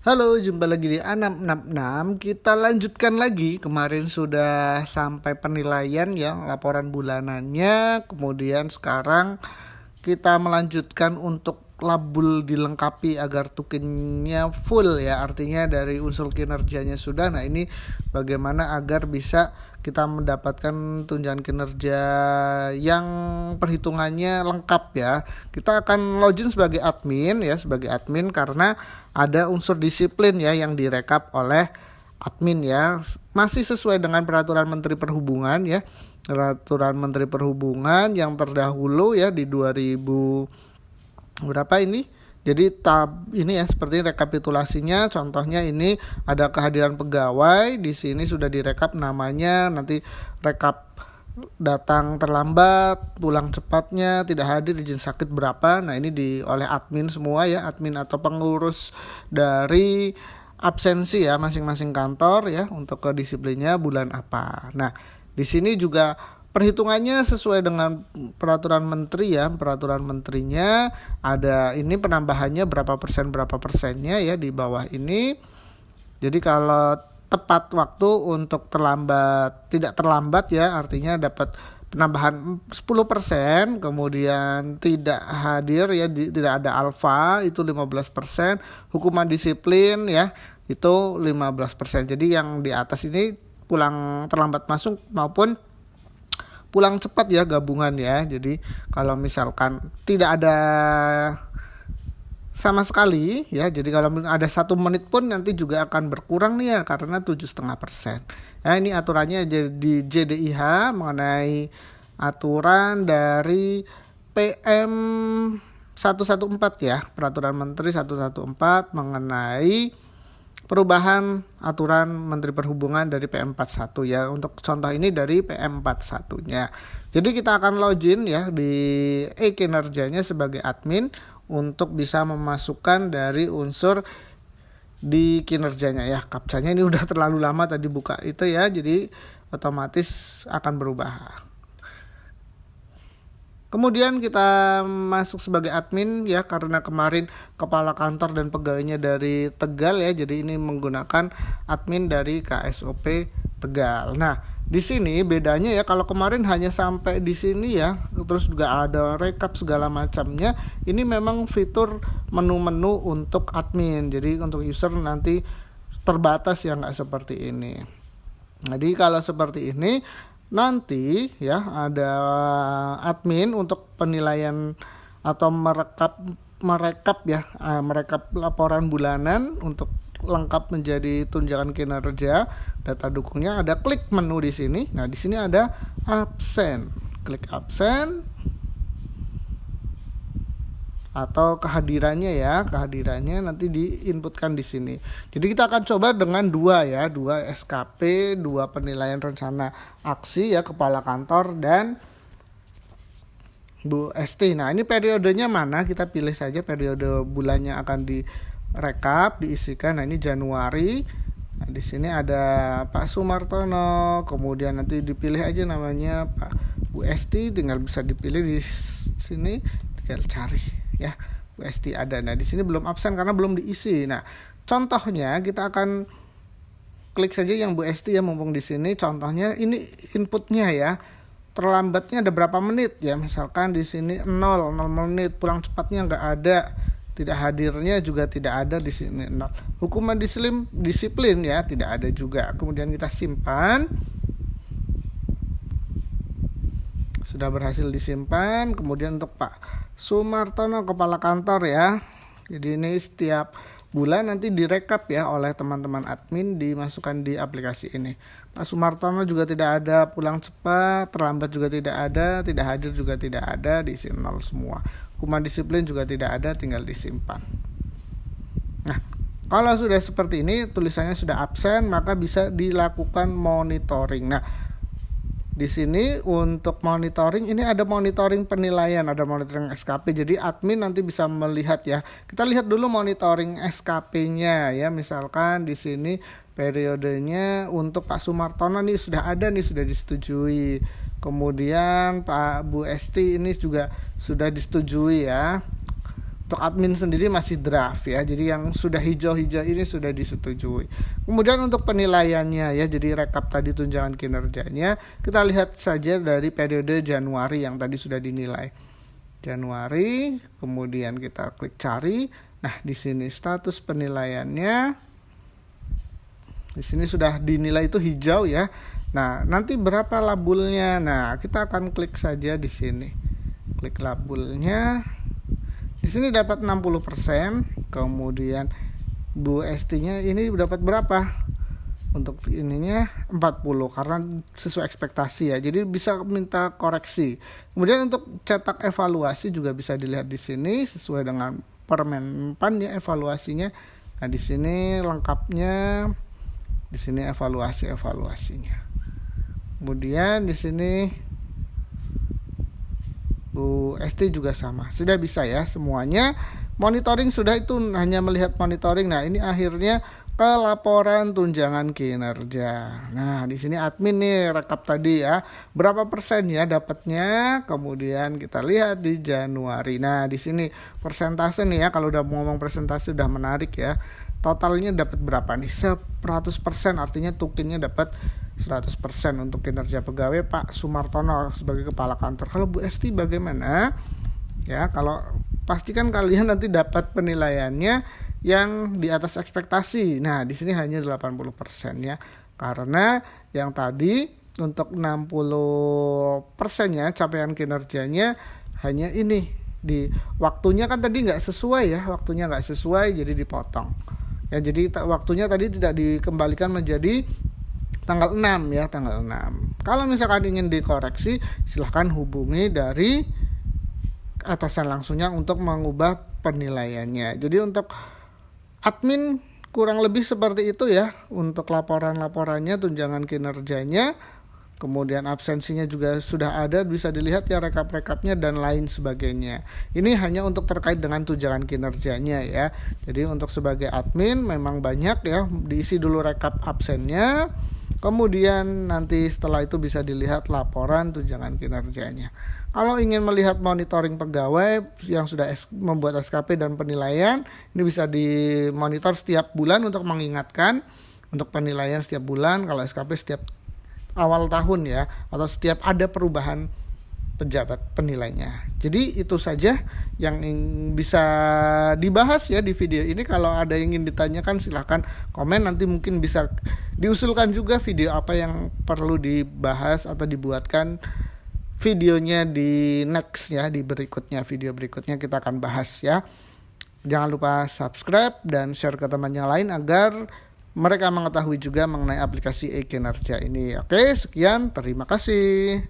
Halo, jumpa lagi di A666. Kita lanjutkan lagi. Kemarin sudah sampai penilaian ya, laporan bulanannya. Kemudian sekarang kita melanjutkan untuk label dilengkapi agar tukinnya full ya. Artinya dari unsur kinerjanya sudah. Nah, ini bagaimana agar bisa kita mendapatkan tunjangan kinerja yang perhitungannya lengkap ya. Kita akan login sebagai admin ya, karena ada unsur disiplin ya yang direkap oleh admin ya. Masih sesuai dengan peraturan Menteri Perhubungan ya. Peraturan Menteri Perhubungan yang terdahulu ya di 2000 berapa ini? Jadi ini ya seperti rekapitulasinya. Contohnya ini ada kehadiran pegawai, di sini sudah direkap namanya, nanti rekap datang terlambat, pulang cepatnya, tidak hadir, izin sakit berapa. Nah, ini oleh admin semua ya, admin atau pengurus dari absensi ya masing-masing kantor ya untuk kedisiplinnya bulan apa. Nah, di sini juga perhitungannya sesuai dengan peraturan menteri ya. Peraturan menterinya ada ini penambahannya berapa persennya ya di bawah ini. Jadi kalau tepat waktu untuk tidak terlambat ya, artinya dapat penambahan 10%, kemudian tidak hadir ya, tidak ada alfa itu 15%, hukuman disiplin ya itu 15%. Jadi yang di atas ini pulang terlambat masuk maupun pulang cepat ya gabungan ya. Jadi kalau misalkan tidak ada sama sekali ya, jadi kalau ada 1 menit pun nanti juga akan berkurang nih ya, karena 7,5%. Ya, ini aturannya di JDIH mengenai aturan dari PM 114 ya, peraturan Menteri 114 mengenai perubahan aturan Menteri Perhubungan dari PM 41 ya. Untuk contoh ini dari PM 41-nya. Jadi kita akan login ya di kinerjanya sebagai admin untuk bisa memasukkan dari unsur di kinerjanya ya. Kapsanya ini udah terlalu lama tadi buka itu ya, jadi otomatis akan berubah. Kemudian kita masuk sebagai admin ya, karena kemarin kepala kantor dan pegawainya dari Tegal ya, jadi ini menggunakan admin dari KSOP Tegal. Nah, di sini bedanya ya, kalau kemarin hanya sampai di sini ya, terus juga ada rekap segala macamnya. Ini memang fitur menu-menu untuk admin. Jadi untuk user nanti terbatas ya, nggak seperti ini. Jadi kalau seperti ini nanti ya ada admin untuk penilaian atau merekap laporan bulanan untuk lengkap menjadi tunjangan kinerja. Data dukungnya ada klik menu di sini. Nah, di sini ada absen. Klik absen atau kehadirannya nanti diinputkan di sini. Jadi kita akan coba dengan 2 SKP, 2 penilaian rencana aksi ya, kepala kantor dan Bu Esti. Nah, ini periodenya mana? Kita pilih saja periode bulannya akan direkap, diisikan. Nah, ini Januari. Nah, di sini ada Pak Sumartono, kemudian nanti dipilih aja namanya Pak Bu Esti, tinggal bisa dipilih di sini, tinggal cari ya. Bu Esti ada. Nah, di sini belum absen karena belum diisi. Nah, contohnya kita akan klik saja yang Bu Esti ya, mumpung di sini. Contohnya ini inputnya ya. Terlambatnya ada berapa menit ya? Misalkan di sini 0 menit, pulang cepatnya enggak ada. Tidak hadirnya juga tidak ada di sini 0. Hukuman disiplin ya tidak ada juga. Kemudian kita simpan. Sudah berhasil disimpan. Kemudian untuk Pak Sumartono kepala kantor ya. Jadi ini setiap bulan nanti direkap ya oleh teman-teman admin, dimasukkan di aplikasi ini. Pak Sumartono juga tidak ada, pulang cepat, terlambat juga tidak ada, tidak hadir juga tidak ada, diisi 0 semua. Hukuman disiplin juga tidak ada, tinggal disimpan. Nah, kalau sudah seperti ini, tulisannya sudah absen, maka bisa dilakukan monitoring. Nah, di sini untuk monitoring ini ada monitoring penilaian, ada monitoring SKP. Jadi admin nanti bisa melihat ya. Kita lihat dulu monitoring SKP-nya ya. Misalkan di sini periodenya untuk Pak Sumartono nih sudah ada nih, sudah disetujui. Kemudian Pak Bu Esti ini juga sudah disetujui ya. Untuk admin sendiri masih draft ya, jadi yang sudah hijau-hijau ini sudah disetujui. Kemudian untuk penilaiannya ya, jadi rekap tadi tunjangan kinerjanya, kita lihat saja dari periode Januari yang tadi sudah dinilai. Januari, kemudian kita klik cari. Nah, di sini status penilaiannya. Di sini sudah dinilai itu hijau ya. Nah, nanti berapa labelnya? Nah, kita akan klik saja di sini. Klik labelnya. Di sini dapat 60%, kemudian Bu Esti-nya ini dapat berapa? Untuk ininya 40 karena sesuai ekspektasi ya. Jadi bisa minta koreksi. Kemudian untuk cetak evaluasi juga bisa dilihat di sini sesuai dengan Permenpan ya evaluasinya. Nah, di sini lengkapnya, di sini evaluasinya. Kemudian di sini Bu Esti juga sama. Sudah bisa ya semuanya. Monitoring sudah, itu hanya melihat monitoring. Nah, ini akhirnya ke laporan tunjangan kinerja. Nah, di sini admin nih rekap tadi ya. Berapa persen ya dapatnya? Kemudian kita lihat di Januari. Nah, di sini persentase nih ya. Kalau udah ngomong persentase udah menarik ya. Totalnya dapat berapa nih? 100%, artinya tukinnya dapat 100% untuk kinerja pegawai Pak Sumartono sebagai kepala kantor. Kalau Bu Esti bagaimana? Ya, kalau pastikan kalian nanti dapat penilaiannya yang di atas ekspektasi. Nah, di sini hanya 80% ya. Karena yang tadi untuk 60%-nya capaian kinerjanya hanya ini. Di waktunya kan tadi nggak sesuai ya, waktunya nggak sesuai jadi dipotong. Ya, jadi waktunya tadi tidak dikembalikan menjadi tanggal 6 ya, tanggal 6. Kalau misalkan ingin dikoreksi, silahkan hubungi dari atasan langsungnya untuk mengubah penilaiannya. Jadi untuk admin kurang lebih seperti itu ya untuk laporan-laporannya, tunjangan kinerjanya. Kemudian absensinya juga sudah ada, bisa dilihat ya rekap-rekapnya dan lain sebagainya. Ini hanya untuk terkait dengan tunjangan kinerjanya ya. Jadi untuk sebagai admin memang banyak ya, diisi dulu rekap absennya. Kemudian nanti setelah itu bisa dilihat laporan tunjangan kinerjanya. Kalau ingin melihat monitoring pegawai yang sudah membuat SKP dan penilaian, ini bisa dimonitor setiap bulan untuk mengingatkan. Untuk penilaian setiap bulan, kalau SKP setiap awal tahun ya, atau setiap ada perubahan pejabat penilainya. Jadi itu saja yang bisa dibahas ya di video ini. Kalau ada yang ingin ditanyakan silahkan komen, nanti mungkin bisa diusulkan juga video apa yang perlu dibahas atau dibuatkan videonya di next ya, di berikutnya, video berikutnya kita akan bahas ya. Jangan lupa subscribe dan share ke teman yang lain agar mereka mengetahui juga mengenai aplikasi e-kinerja ini. Oke, sekian, terima kasih.